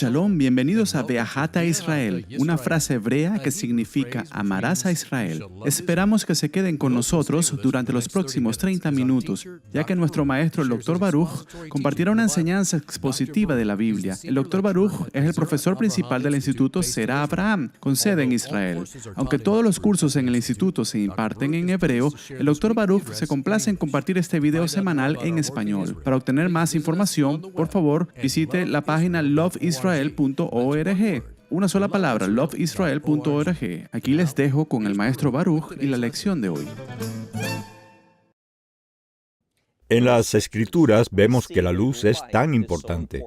Shalom, bienvenidos a Be'ahat Israel, una frase hebrea que significa amarás a Israel. Esperamos que se queden con nosotros durante los próximos 30 minutos, ya que nuestro maestro, el Dr. Baruch, compartirá una enseñanza expositiva de la Biblia. El Dr. Baruch es el profesor principal del Instituto Será Abraham, con sede en Israel. Aunque todos los cursos en el instituto se imparten en hebreo, el Dr. Baruch se complace en compartir este video semanal en español. Para obtener más información, por favor, visite la página loveisrael.org. Una sola palabra, loveisrael.org. Aquí les dejo con el maestro Baruch y la lección de hoy. En las Escrituras vemos que la luz es tan importante.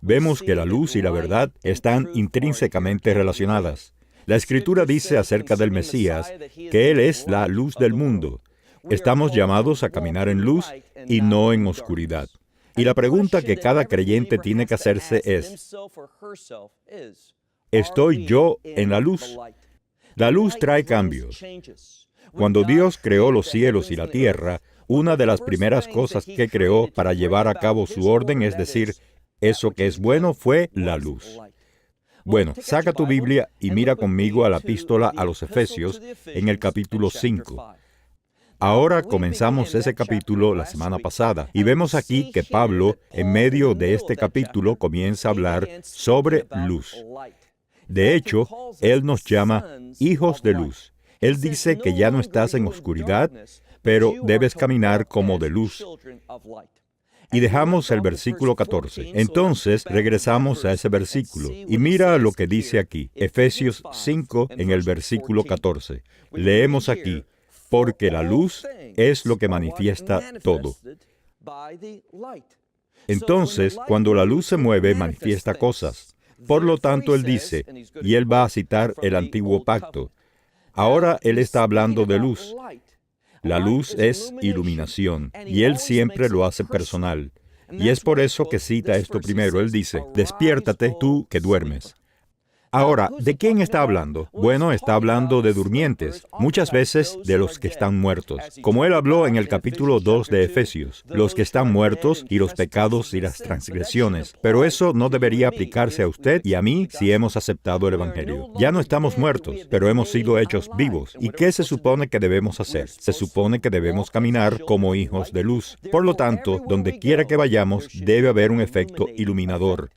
Vemos que la luz y la verdad están intrínsecamente relacionadas. La Escritura dice acerca del Mesías que Él es la luz del mundo. Estamos llamados a caminar en luz y no en oscuridad. Y la pregunta que cada creyente tiene que hacerse es, ¿estoy yo en la luz? La luz trae cambios. Cuando Dios creó los cielos y la tierra, una de las primeras cosas que creó para llevar a cabo su orden, es decir, eso que es bueno, fue la luz. Bueno, saca tu Biblia y mira conmigo a la epístola a los Efesios en el capítulo 5. Ahora comenzamos ese capítulo la semana pasada y vemos aquí que Pablo, en medio de este capítulo, comienza a hablar sobre luz. De hecho, él nos llama hijos de luz. Él dice que ya no estás en oscuridad, pero debes caminar como de luz. Y dejamos el versículo 14. Entonces regresamos a ese versículo y mira lo que dice aquí, Efesios 5 en el versículo 14. Leemos aquí, porque la luz es lo que manifiesta todo. Entonces, cuando la luz se mueve, manifiesta cosas. Por lo tanto, él dice, y él va a citar el antiguo pacto. Ahora él está hablando de luz. La luz es iluminación, y él siempre lo hace personal. Y es por eso que cita esto primero. Él dice, despiértate tú que duermes. Ahora, ¿de quién está hablando? Bueno, está hablando de durmientes, muchas veces de los que están muertos. Como él habló en el capítulo 2 de Efesios, los que están muertos y los pecados y las transgresiones. Pero eso no debería aplicarse a usted y a mí si hemos aceptado el Evangelio. Ya no estamos muertos, pero hemos sido hechos vivos. ¿Y qué se supone que debemos hacer? Se supone que debemos caminar como hijos de luz. Por lo tanto, donde quiera que vayamos, debe haber un efecto iluminador.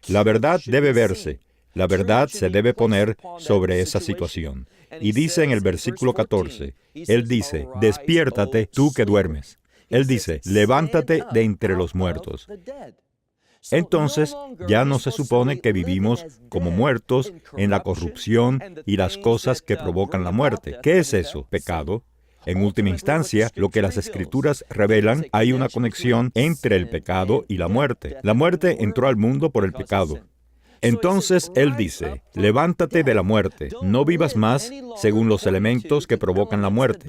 La verdad debe verse. La verdad se debe poner sobre esa situación. Y dice en el versículo 14, él dice, despiértate tú que duermes. Él dice, levántate de entre los muertos. Entonces, ya no se supone que vivimos como muertos en la corrupción y las cosas que provocan la muerte. ¿Qué es eso? Pecado. En última instancia, lo que las Escrituras revelan, hay una conexión entre el pecado y la muerte. La muerte entró al mundo por el pecado. Entonces él dice, levántate de la muerte, no vivas más según los elementos que provocan la muerte.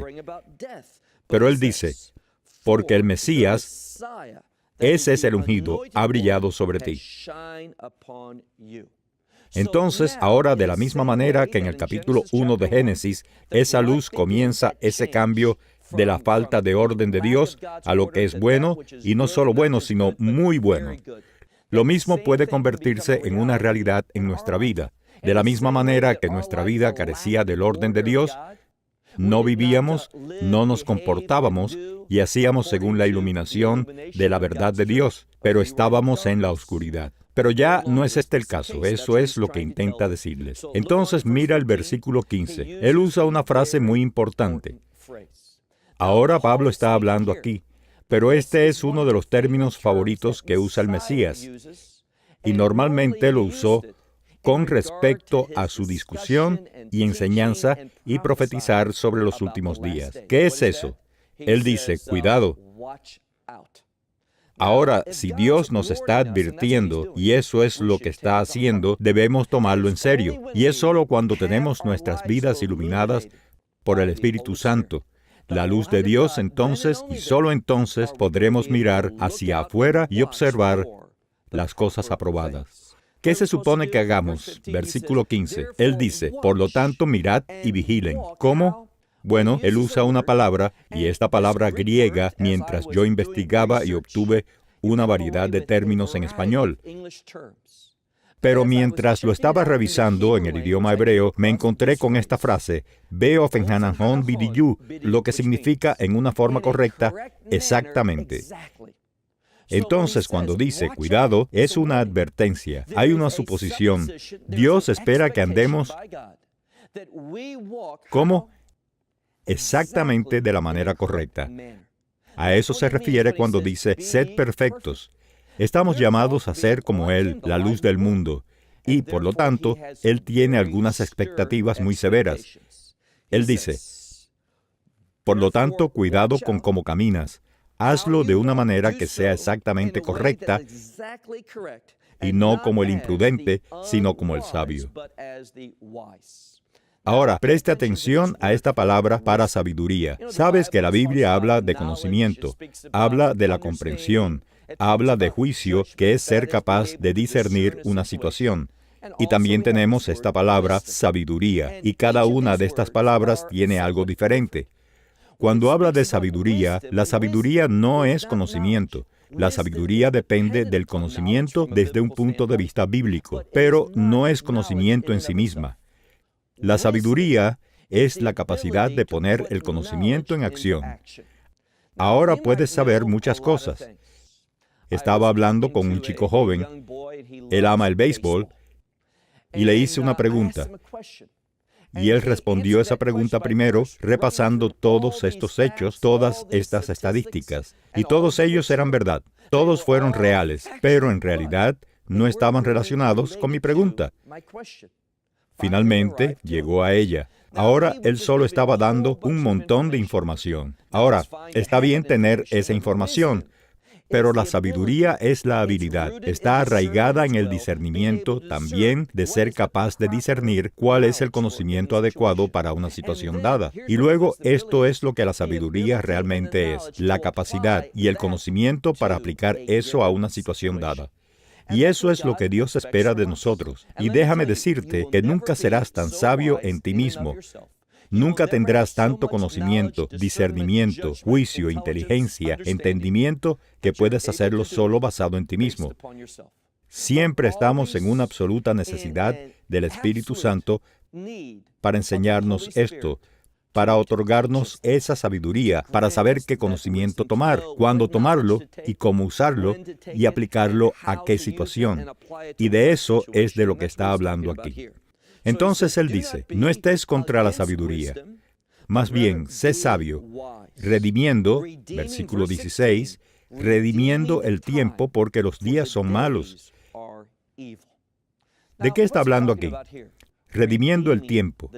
Pero él dice, porque el Mesías, ese es el ungido, ha brillado sobre ti. Entonces, ahora de la misma manera que en el capítulo 1 de Génesis, esa luz comienza ese cambio de la falta de orden de Dios a lo que es bueno, y no solo bueno, sino muy bueno. Lo mismo puede convertirse en una realidad en nuestra vida. De la misma manera que nuestra vida carecía del orden de Dios, no vivíamos, no nos comportábamos y hacíamos según la iluminación de la verdad de Dios, pero estábamos en la oscuridad. Pero ya no es este el caso, eso es lo que intenta decirles. Entonces mira el versículo 15. Él usa una frase muy importante. Ahora Pablo está hablando aquí. Pero este es uno de los términos favoritos que usa el Mesías, y normalmente lo usó con respecto a su discusión y enseñanza y profetizar sobre los últimos días. ¿Qué es eso? Él dice, cuidado. Ahora, si Dios nos está advirtiendo, y eso es lo que está haciendo, debemos tomarlo en serio. Y es solo cuando tenemos nuestras vidas iluminadas por el Espíritu Santo, la luz de Dios, entonces, y solo entonces, podremos mirar hacia afuera y observar las cosas aprobadas. ¿Qué se supone que hagamos? Versículo 15. Él dice, por lo tanto, mirad y vigilen. ¿Cómo? Bueno, él usa una palabra, y esta palabra griega, mientras yo investigaba y obtuve una variedad de términos en español. Pero mientras lo estaba revisando en el idioma hebreo, me encontré con esta frase, Beofenhanahon bidiyu, lo que significa en una forma correcta, exactamente. Entonces, cuando dice cuidado, es una advertencia. Hay una suposición. Dios espera que andemos ¿cómo? Exactamente de la manera correcta. A eso se refiere cuando dice, sed perfectos. Estamos llamados a ser como Él, la luz del mundo. Y, por lo tanto, Él tiene algunas expectativas muy severas. Él dice, por lo tanto, cuidado con cómo caminas. Hazlo de una manera que sea exactamente correcta y no como el imprudente, sino como el sabio. Ahora, preste atención a esta palabra para sabiduría. Sabes que la Biblia habla de conocimiento, habla de la comprensión, habla de juicio, que es ser capaz de discernir una situación. Y también tenemos esta palabra sabiduría, y cada una de estas palabras tiene algo diferente. Cuando habla de sabiduría, la sabiduría no es conocimiento. La sabiduría depende del conocimiento desde un punto de vista bíblico, pero no es conocimiento en sí misma. La sabiduría es la capacidad de poner el conocimiento en acción. Ahora puedes saber muchas cosas. Estaba hablando con un chico joven. Él ama el béisbol y le hice una pregunta. Y él respondió esa pregunta primero, repasando todos estos hechos, todas estas estadísticas. Y todos ellos eran verdad. Todos fueron reales, pero en realidad no estaban relacionados con mi pregunta. Finalmente, llegó a ella. Ahora, él solo estaba dando un montón de información. Ahora, está bien tener esa información, pero la sabiduría es la habilidad. Está arraigada en el discernimiento también de ser capaz de discernir cuál es el conocimiento adecuado para una situación dada. Y luego, esto es lo que la sabiduría realmente es, la capacidad y el conocimiento para aplicar eso a una situación dada. Y eso es lo que Dios espera de nosotros. Y déjame decirte que nunca serás tan sabio en ti mismo. Nunca tendrás tanto conocimiento, discernimiento, juicio, inteligencia, entendimiento, que puedes hacerlo solo basado en ti mismo. Siempre estamos en una absoluta necesidad del Espíritu Santo para enseñarnos esto, para otorgarnos esa sabiduría, para saber qué conocimiento tomar, cuándo tomarlo y cómo usarlo y aplicarlo a qué situación. Y de eso es de lo que está hablando aquí. Entonces él dice, no estés contra la sabiduría, más bien, sé sabio, redimiendo, versículo 16, redimiendo el tiempo porque los días son malos. ¿De qué está hablando aquí? Redimiendo el tiempo.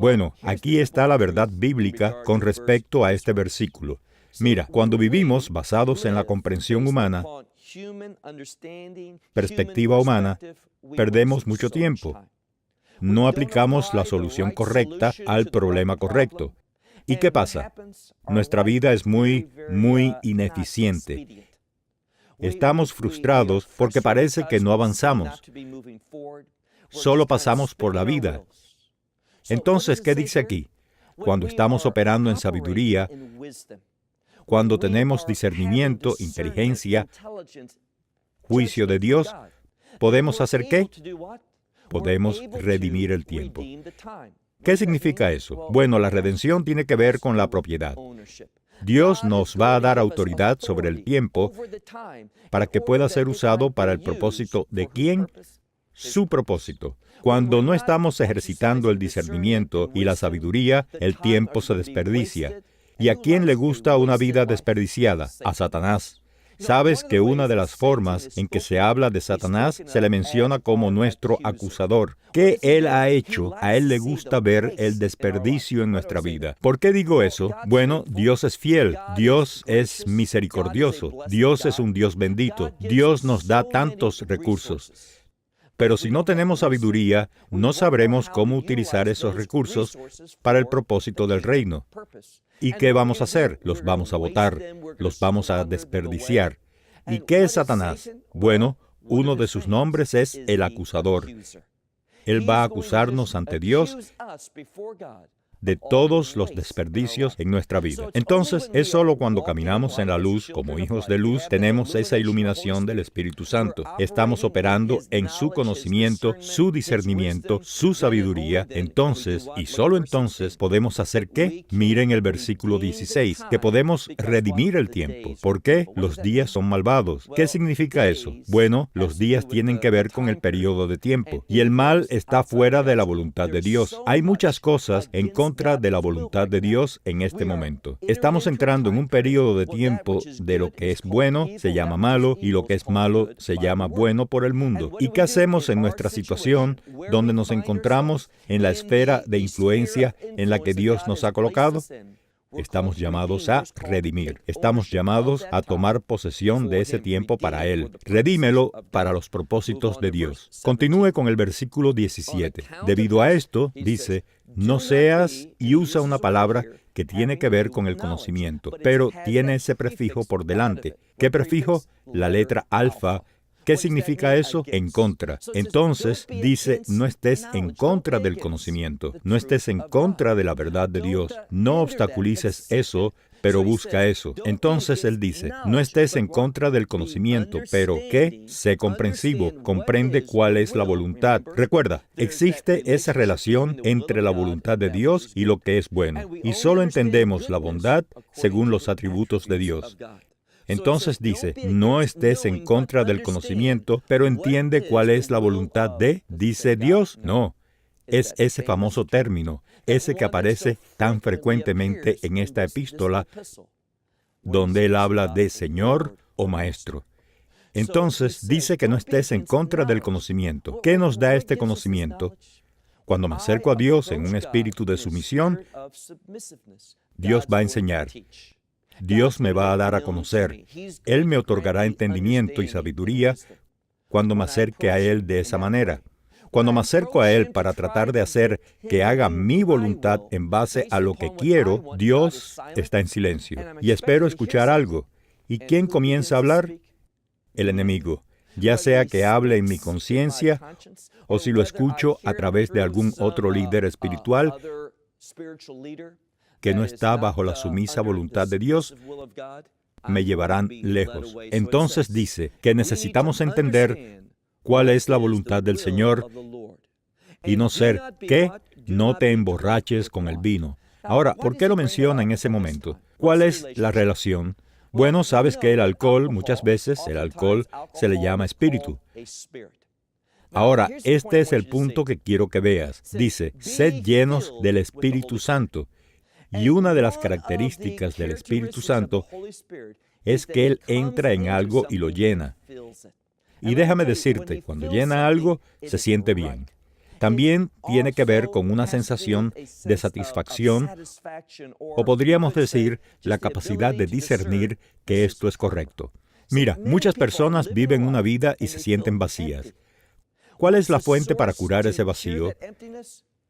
Bueno, aquí está la verdad bíblica con respecto a este versículo. Mira, cuando vivimos basados en la comprensión humana, perspectiva humana, perdemos mucho tiempo. No aplicamos la solución correcta al problema correcto. ¿Y qué pasa? Nuestra vida es muy ineficiente. Estamos frustrados porque parece que no avanzamos. Solo pasamos por la vida. Entonces, ¿qué dice aquí? Cuando estamos operando en sabiduría, cuando tenemos discernimiento, inteligencia, juicio de Dios, ¿podemos hacer qué? Podemos redimir el tiempo. ¿Qué significa eso? Bueno, la redención tiene que ver con la propiedad. Dios nos va a dar autoridad sobre el tiempo para que pueda ser usado para el propósito de ¿quién? Su propósito. Cuando no estamos ejercitando el discernimiento y la sabiduría, el tiempo se desperdicia. ¿Y a quién le gusta una vida desperdiciada? A Satanás. ¿Sabes que una de las formas en que se habla de Satanás se le menciona como nuestro acusador? ¿Qué él ha hecho? A él le gusta ver el desperdicio en nuestra vida. ¿Por qué digo eso? Bueno, Dios es fiel, Dios es misericordioso, Dios es un Dios bendito, Dios nos da tantos recursos. Pero si no tenemos sabiduría, no sabremos cómo utilizar esos recursos para el propósito del reino. ¿Y qué vamos a hacer? Los vamos a botar, los vamos a desperdiciar. ¿Y qué es Satanás? Bueno, uno de sus nombres es el acusador. Él va a acusarnos ante Dios de todos los desperdicios en nuestra vida. Entonces, es solo cuando caminamos en la luz, como hijos de luz, tenemos esa iluminación del Espíritu Santo. Estamos operando en su conocimiento, su discernimiento, su sabiduría. Entonces, y solo entonces, podemos hacer ¿qué? Miren el versículo 16, que podemos redimir el tiempo. ¿Por qué? Los días son malvados. ¿Qué significa eso? Bueno, los días tienen que ver con el periodo de tiempo, y el mal está fuera de la voluntad de Dios. Hay muchas cosas en contra de la voluntad de Dios en este momento. Estamos entrando en un periodo de tiempo de lo que es bueno se llama malo y lo que es malo se llama bueno por el mundo. ¿Y qué hacemos en nuestra situación donde nos encontramos en la esfera de influencia en la que Dios nos ha colocado? Estamos llamados a redimir. Estamos llamados a tomar posesión de ese tiempo para Él. Redímelo para los propósitos de Dios. Continúe con el versículo 17. Debido a esto, dice, no seas, y usa una palabra que tiene que ver con el conocimiento, pero tiene ese prefijo por delante. ¿Qué prefijo? La letra alfa. ¿Qué significa eso? En contra. Entonces, dice, no estés en contra del conocimiento, no estés en contra de la verdad de Dios, no obstaculices eso, pero busca eso. Entonces él dice, no estés en contra del conocimiento, pero ¿qué? Sé comprensivo, comprende cuál es la voluntad. Recuerda, existe esa relación entre la voluntad de Dios y lo que es bueno, y solo entendemos la bondad según los atributos de Dios. Entonces dice, no estés en contra del conocimiento, pero entiende cuál es la voluntad de, dice Dios. No, es ese famoso término, ese que aparece tan frecuentemente en esta epístola, donde él habla de Señor o Maestro. Entonces dice que no estés en contra del conocimiento. ¿Qué nos da este conocimiento? Cuando me acerco a Dios en un espíritu de sumisión, Dios va a enseñar. Dios me va a dar a conocer. Él me otorgará entendimiento y sabiduría cuando me acerque a Él de esa manera. Cuando me acerco a Él para tratar de hacer que haga mi voluntad en base a lo que quiero, Dios está en silencio. Y espero escuchar algo. ¿Y quién comienza a hablar? El enemigo. Ya sea que hable en mi conciencia o si lo escucho a través de algún otro líder espiritual que no está bajo la sumisa voluntad de Dios, me llevarán lejos. Entonces dice que necesitamos entender cuál es la voluntad del Señor y no ser que no te emborraches con el vino. Ahora, ¿por qué lo menciona en ese momento? ¿Cuál es la relación? Bueno, sabes que el alcohol, muchas veces el alcohol se le llama espíritu. Ahora, este es el punto que quiero que veas. Dice, sed llenos del Espíritu Santo. Y una de las características del Espíritu Santo es que Él entra en algo y lo llena. Y déjame decirte, cuando llena algo, se siente bien. También tiene que ver con una sensación de satisfacción, o podríamos decir, la capacidad de discernir que esto es correcto. Mira, muchas personas viven una vida y se sienten vacías. ¿Cuál es la fuente para curar ese vacío?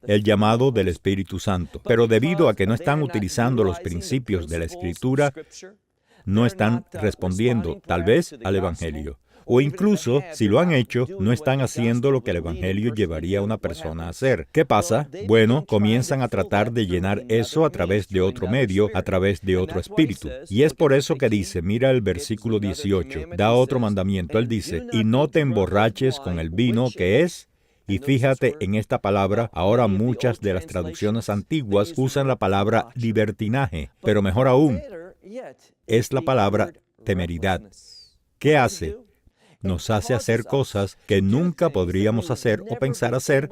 El llamado del Espíritu Santo. Pero debido a que no están utilizando los principios de la Escritura, no están respondiendo, tal vez, al Evangelio. O incluso, si lo han hecho, no están haciendo lo que el Evangelio llevaría a una persona a hacer. ¿Qué pasa? Bueno, comienzan a tratar de llenar eso a través de otro medio, a través de otro espíritu. Y es por eso que dice, mira el versículo 18, da otro mandamiento. Él dice, y no te emborraches con el vino que es... Y fíjate en esta palabra, ahora muchas de las traducciones antiguas usan la palabra libertinaje, pero mejor aún, es la palabra temeridad. ¿Qué hace? Nos hace hacer cosas que nunca podríamos hacer o pensar hacer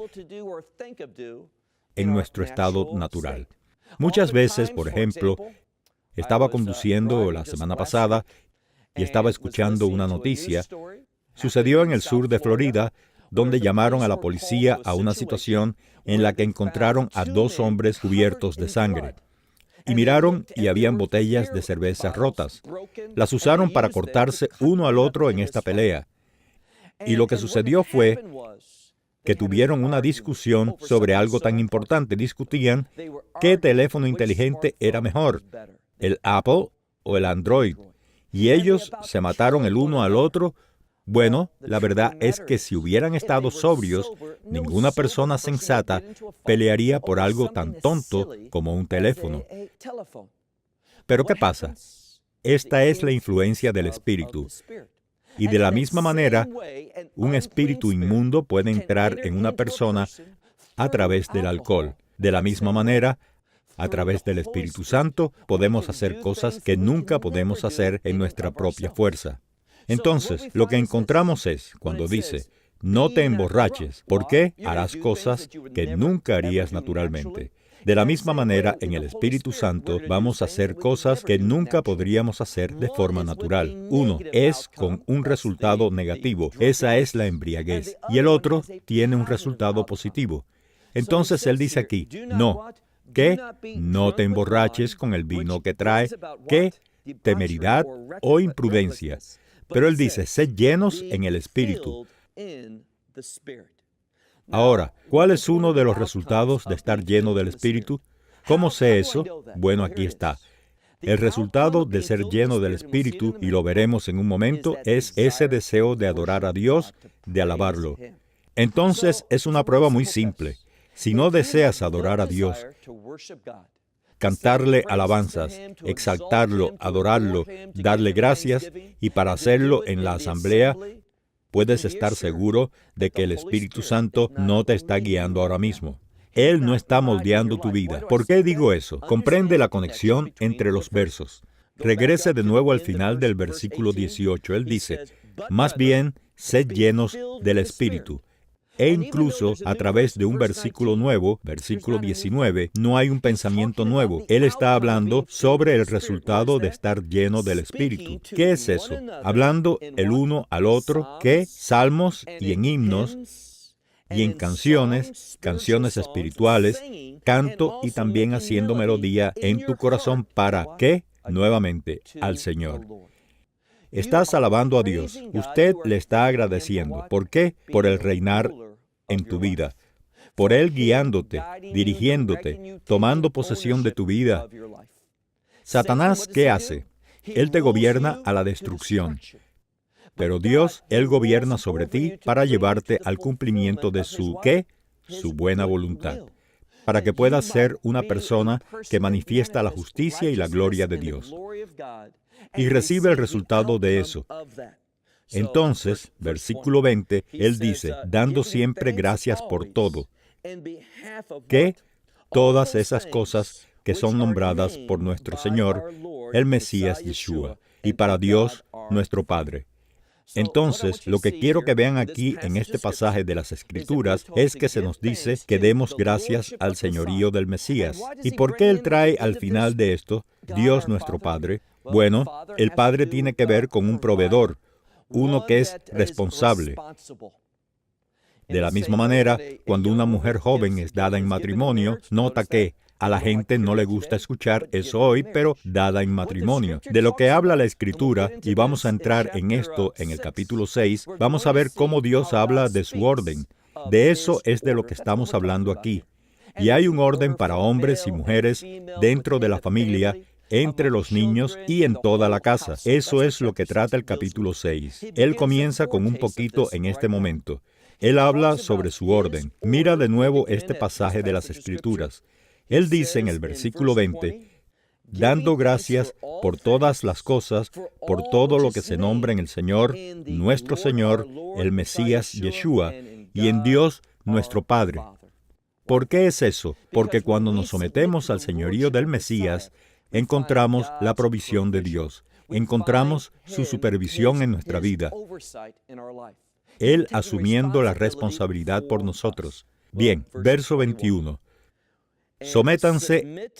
en nuestro estado natural. Muchas veces, por ejemplo, estaba conduciendo la semana pasada y estaba escuchando una noticia. Sucedió en el sur de Florida, donde llamaron a la policía a una situación en la que encontraron a 2 hombres cubiertos de sangre. Y miraron y habían botellas de cerveza rotas. Las usaron para cortarse uno al otro en esta pelea. Y lo que sucedió fue que tuvieron una discusión sobre algo tan importante. Discutían qué teléfono inteligente era mejor, el Apple o el Android. Y ellos se mataron el uno al otro Bueno, la verdad es que si hubieran estado sobrios, ninguna persona sensata pelearía por algo tan tonto como un teléfono. Pero ¿qué pasa? Esta es la influencia del espíritu. Y de la misma manera, un espíritu inmundo puede entrar en una persona a través del alcohol. De la misma manera, a través del Espíritu Santo, podemos hacer cosas que nunca podemos hacer en nuestra propia fuerza. Entonces, lo que encontramos es, cuando dice, no te emborraches, porque harás cosas que nunca harías naturalmente. De la misma manera, en el Espíritu Santo vamos a hacer cosas que nunca podríamos hacer de forma natural. Uno es con un resultado negativo, esa es la embriaguez, y el otro tiene un resultado positivo. Entonces él dice aquí, no, que no te emborraches con el vino que trae, que temeridad o imprudencia. Pero él dice, sed llenos en el Espíritu. Ahora, ¿cuál es uno de los resultados de estar lleno del Espíritu? ¿Cómo sé eso? Bueno, aquí está. El resultado de ser lleno del Espíritu, y lo veremos en un momento, es ese deseo de adorar a Dios, de alabarlo. Entonces, es una prueba muy simple. Si no deseas adorar a Dios, cantarle alabanzas, exaltarlo, adorarlo, darle gracias, y para hacerlo en la asamblea, puedes estar seguro de que el Espíritu Santo no te está guiando ahora mismo. Él no está moldeando tu vida. ¿Por qué digo eso? Comprende la conexión entre los versos. Regrese de nuevo al final del versículo 18. Él dice, más bien, sed llenos del Espíritu. E incluso a través de un versículo nuevo, versículo 19, no hay un pensamiento nuevo. Él está hablando sobre el resultado de estar lleno del Espíritu. ¿Qué es eso? Hablando el uno al otro, que salmos y en himnos y en canciones, canciones espirituales, canto y también haciendo melodía en tu corazón para que, nuevamente, al Señor. Estás alabando a Dios. Usted le está agradeciendo. ¿Por qué? Por el reinar en tu vida. Por Él guiándote, dirigiéndote, tomando posesión de tu vida. Satanás, ¿qué hace? Él te gobierna a la destrucción. Pero Dios, Él gobierna sobre ti para llevarte al cumplimiento de su, ¿qué? Su buena voluntad. Para que puedas ser una persona que manifiesta la justicia y la gloria de Dios. Y recibe el resultado de eso. Entonces, versículo 20, él dice, dando siempre gracias por todo, que todas esas cosas que son nombradas por nuestro Señor, el Mesías Yeshua, y para Dios, nuestro Padre. Entonces, lo que quiero que vean aquí en este pasaje de las Escrituras es que se nos dice que demos gracias al señorío del Mesías. ¿Y por qué él trae al final de esto, Dios nuestro Padre? Bueno, el Padre tiene que ver con un proveedor, uno que es responsable. De la misma manera, cuando una mujer joven es dada en matrimonio, nota que a la gente no le gusta escuchar eso hoy, pero dada en matrimonio. De lo que habla la Escritura, y vamos a entrar en esto en el capítulo 6, vamos a ver cómo Dios habla de su orden. De eso es de lo que estamos hablando aquí. Y hay un orden para hombres y mujeres dentro de la familia, entre los niños y en toda la casa. Eso es lo que trata el capítulo 6. Él comienza con un poquito en este momento. Él habla sobre su orden. Mira de nuevo este pasaje de las Escrituras. Él dice en el versículo 20, dando gracias por todas las cosas, por todo lo que se nombra en el Señor, nuestro Señor, el Mesías Yeshua, y en Dios, nuestro Padre. ¿Por qué es eso? Porque cuando nos sometemos al señorío del Mesías, encontramos la provisión de Dios. Encontramos su supervisión en nuestra vida. Él asumiendo la responsabilidad por nosotros. Bien, verso 21. Sométanse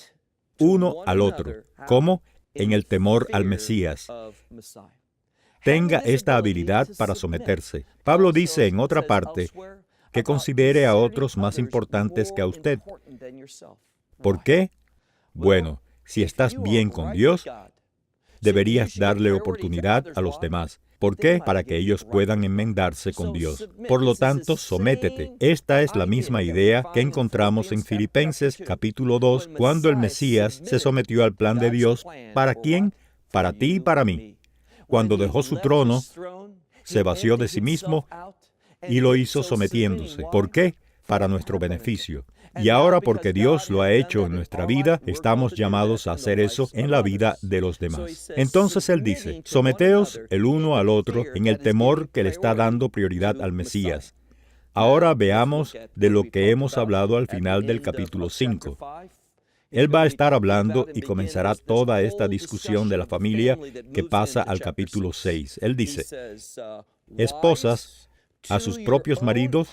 uno al otro. ¿Cómo? En el temor al Mesías. Tenga esta habilidad para someterse. Pablo dice en otra parte que considere a otros más importantes que a usted. ¿Por qué? Bueno, si estás bien con Dios, deberías darle oportunidad a los demás. ¿Por qué? Para que ellos puedan enmendarse con Dios. Por lo tanto, sométete. Esta es la misma idea que encontramos en Filipenses capítulo 2, cuando el Mesías se sometió al plan de Dios. ¿Para quién? Para ti y para mí. Cuando dejó su trono, se vació de sí mismo y lo hizo sometiéndose. ¿Por qué? Para nuestro beneficio. Y ahora, porque Dios lo ha hecho en nuestra vida, estamos llamados a hacer eso en la vida de los demás. Entonces Él dice, someteos el uno al otro en el temor que le está dando prioridad al Mesías. Ahora veamos de lo que hemos hablado al final del capítulo 5. Él va a estar hablando y comenzará toda esta discusión de la familia que pasa al capítulo 6. Él dice, esposas, a sus propios maridos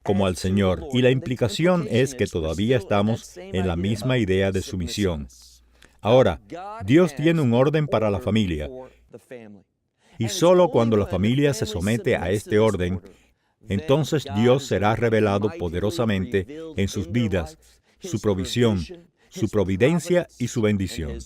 como al Señor. Y la implicación es que todavía estamos en la misma idea de sumisión. Ahora, Dios tiene un orden para la familia. Y solo cuando la familia se somete a este orden, entonces Dios será revelado poderosamente en sus vidas, su provisión, su providencia y su bendición.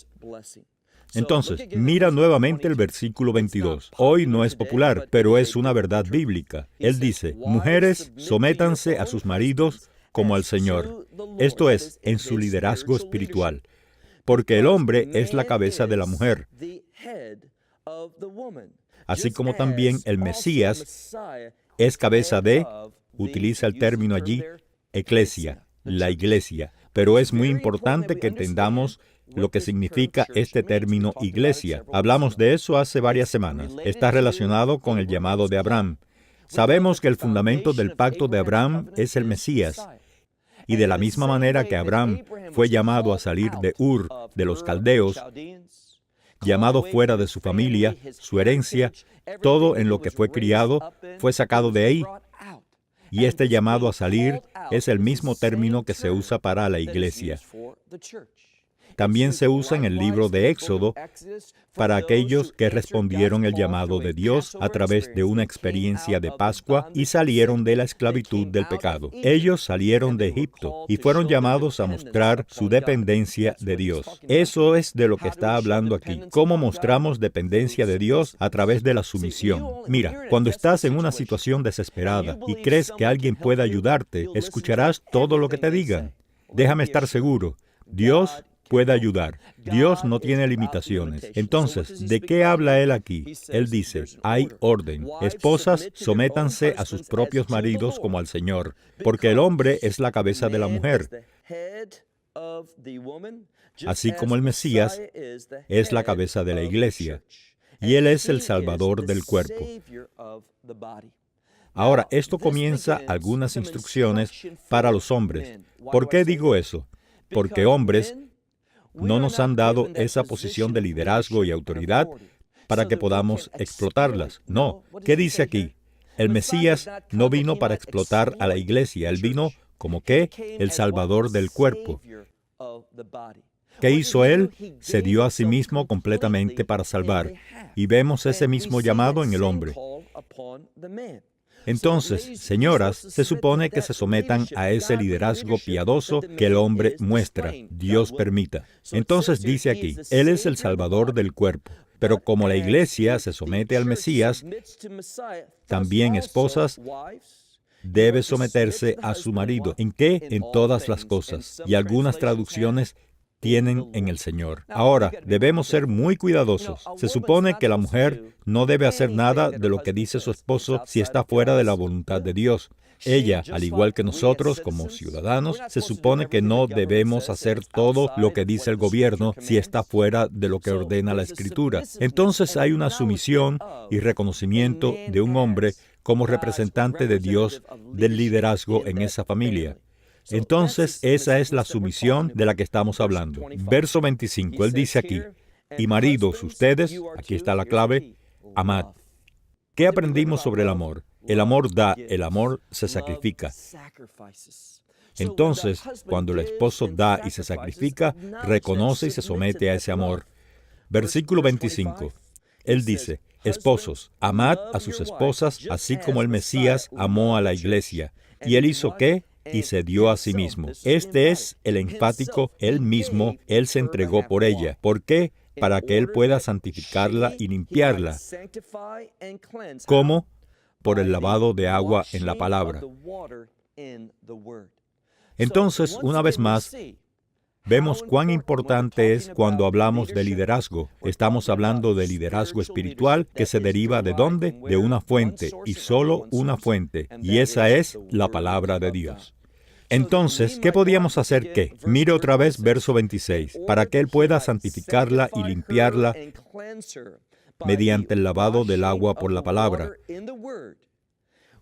Entonces, mira nuevamente el versículo 22. Hoy no es popular, pero es una verdad bíblica. Él dice, mujeres, sométanse a sus maridos como al Señor. Esto es, en su liderazgo espiritual. Porque el hombre es la cabeza de la mujer. Así como también el Mesías es cabeza de, utiliza el término allí, eclesia, la iglesia. Pero es muy importante que entendamos lo que significa este término iglesia. Hablamos de eso hace varias semanas. Está relacionado con el llamado de Abraham. Sabemos que el fundamento del pacto de Abraham es el Mesías. Y de la misma manera que Abraham fue llamado a salir de Ur, de los caldeos, llamado fuera de su familia, su herencia, todo en lo que fue criado, fue sacado de ahí. Y este llamado a salir es el mismo término que se usa para la iglesia. También se usa en el libro de Éxodo para aquellos que respondieron el llamado de Dios a través de una experiencia de Pascua y salieron de la esclavitud del pecado. Ellos salieron de Egipto y fueron llamados a mostrar su dependencia de Dios. Eso es de lo que está hablando aquí. ¿Cómo mostramos dependencia de Dios? A través de la sumisión. Mira, cuando estás en una situación desesperada y crees que alguien puede ayudarte, escucharás todo lo que te digan. Déjame estar seguro. Dios puede ayudar. Dios no tiene limitaciones. Entonces, ¿de qué habla Él aquí? Él dice, hay orden. Esposas, sométanse a sus propios maridos como al Señor, porque el hombre es la cabeza de la mujer, así como el Mesías es la cabeza de la iglesia, y Él es el Salvador del cuerpo. Ahora, esto comienza algunas instrucciones para los hombres. ¿Por qué digo eso? Porque hombres no nos han dado esa posición de liderazgo y autoridad para que podamos explotarlas. No. ¿Qué dice aquí? El Mesías no vino para explotar a la iglesia. Él vino como que el Salvador del cuerpo. ¿Qué hizo Él? Se dio a sí mismo completamente para salvar. Y vemos ese mismo llamado en el hombre. Entonces, señoras, se supone que se sometan a ese liderazgo piadoso que el hombre muestra, Dios permita. Entonces dice aquí, Él es el Salvador del cuerpo. Pero como la iglesia se somete al Mesías, también esposas debe someterse a su marido. ¿En qué? En todas las cosas. Y algunas traducciones tienen en el Señor. Ahora, debemos ser muy cuidadosos. Se supone que la mujer no debe hacer nada de lo que dice su esposo si está fuera de la voluntad de Dios. Ella, al igual que nosotros como ciudadanos, se supone que no debemos hacer todo lo que dice el gobierno si está fuera de lo que ordena la Escritura. Entonces hay una sumisión y reconocimiento de un hombre como representante de Dios del liderazgo en esa familia. Entonces, esa es la sumisión de la que estamos hablando. Verso 25, Él dice aquí, y maridos, ustedes, aquí está la clave, amad. ¿Qué aprendimos sobre el amor? El amor da, el amor se sacrifica. Entonces, cuando el esposo da y se sacrifica, reconoce y se somete a ese amor. Versículo 25, Él dice, esposos, amad a sus esposas, así como el Mesías amó a la iglesia. ¿Y Él hizo qué? Y se dio a sí mismo. Este es el enfático, Él mismo, Él se entregó por ella. ¿Por qué? Para que Él pueda santificarla y limpiarla. ¿Cómo? Por el lavado de agua en la palabra. Entonces, una vez más, Vemos cuán importante es cuando hablamos de liderazgo. Estamos hablando de liderazgo espiritual que se deriva ¿de dónde? De una fuente, y solo una fuente, y esa es la palabra de Dios. Entonces, ¿qué podíamos hacer qué? Mire otra vez verso 26. Para que Él pueda santificarla y limpiarla mediante el lavado del agua por la palabra.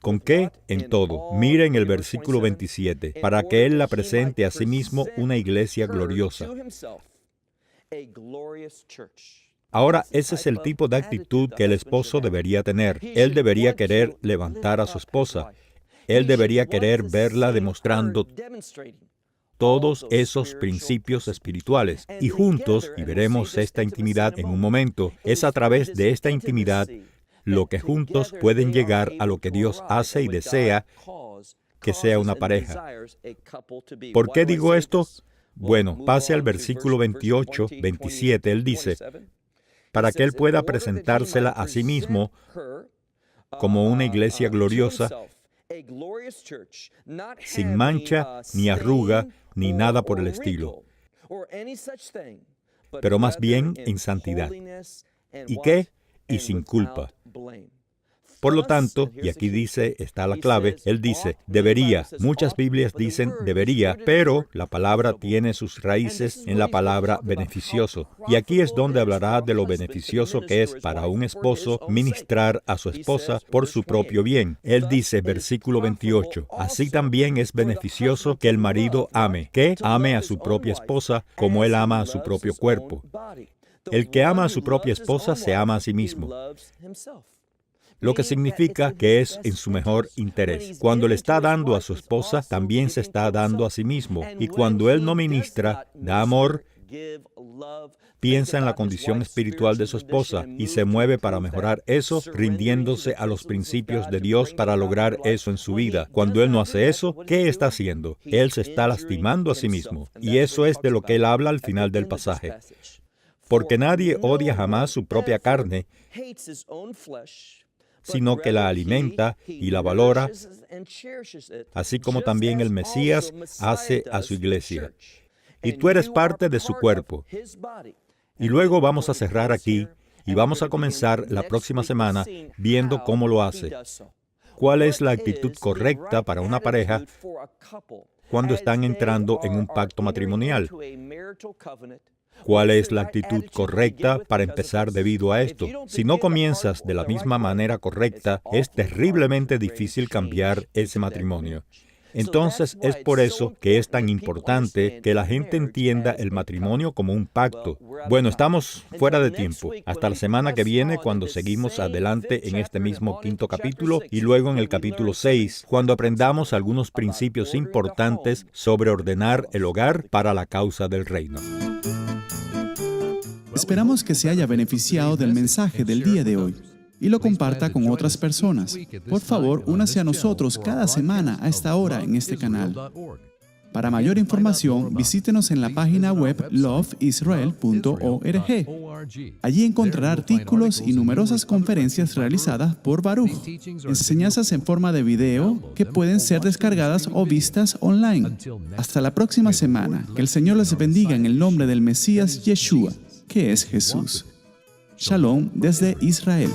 ¿Con qué? En todo. Miren el versículo 27. Para que Él la presente a sí mismo una iglesia gloriosa. Ahora, ese es el tipo de actitud que el esposo debería tener. Él debería querer levantar a su esposa. Él debería querer verla demostrando todos esos principios espirituales. Y juntos, y veremos esta intimidad en un momento, es a través de esta intimidad lo que juntos pueden llegar a lo que Dios hace y desea que sea una pareja. ¿Por qué digo esto? Bueno, pase al versículo 28, 27, él dice, para que Él pueda presentársela a sí mismo como una iglesia gloriosa, sin mancha, ni arruga, ni nada por el estilo, pero más bien en santidad. ¿Y qué? Y sin culpa. Por lo tanto, y aquí dice, está la clave, él dice, debería. Muchas Biblias dicen debería, pero la palabra tiene sus raíces en la palabra beneficioso. Y aquí es donde hablará de lo beneficioso que es para un esposo ministrar a su esposa por su propio bien. Él dice, versículo 28, así también es beneficioso que el marido ame, que ame a su propia esposa como él ama a su propio cuerpo. El que ama a su propia esposa se ama a sí mismo, lo que significa que es en su mejor interés. Cuando le está dando a su esposa, también se está dando a sí mismo. Y cuando él no ministra, da amor, piensa en la condición espiritual de su esposa y se mueve para mejorar eso, rindiéndose a los principios de Dios para lograr eso en su vida. Cuando él no hace eso, ¿qué está haciendo? Él se está lastimando a sí mismo. Y eso es de lo que él habla al final del pasaje. Porque nadie odia jamás su propia carne, sino que la alimenta y la valora, así como también el Mesías hace a su iglesia. Y tú eres parte de su cuerpo. Y luego vamos a cerrar aquí y vamos a comenzar la próxima semana viendo cómo lo hace. ¿Cuál es la actitud correcta para una pareja cuando están entrando en un pacto matrimonial? ¿Cuál es la actitud correcta para empezar debido a esto? Si no comienzas de la misma manera correcta, es terriblemente difícil cambiar ese matrimonio. Entonces es por eso que es tan importante que la gente entienda el matrimonio como un pacto. Bueno, estamos fuera de tiempo. Hasta la semana que viene, cuando seguimos adelante en este mismo 5º capítulo y luego en el capítulo 6, cuando aprendamos algunos principios importantes sobre ordenar el hogar para la causa del reino. Esperamos que se haya beneficiado del mensaje del día de hoy y lo comparta con otras personas. Por favor, únase a nosotros cada semana a esta hora en este canal. Para mayor información, visítenos en la página web loveisrael.org. Allí encontrará artículos y numerosas conferencias realizadas por Baruch, enseñanzas en forma de video que pueden ser descargadas o vistas online. Hasta la próxima semana. Que el Señor les bendiga en el nombre del Mesías Yeshua, que es Jesús. Shalom desde Israel.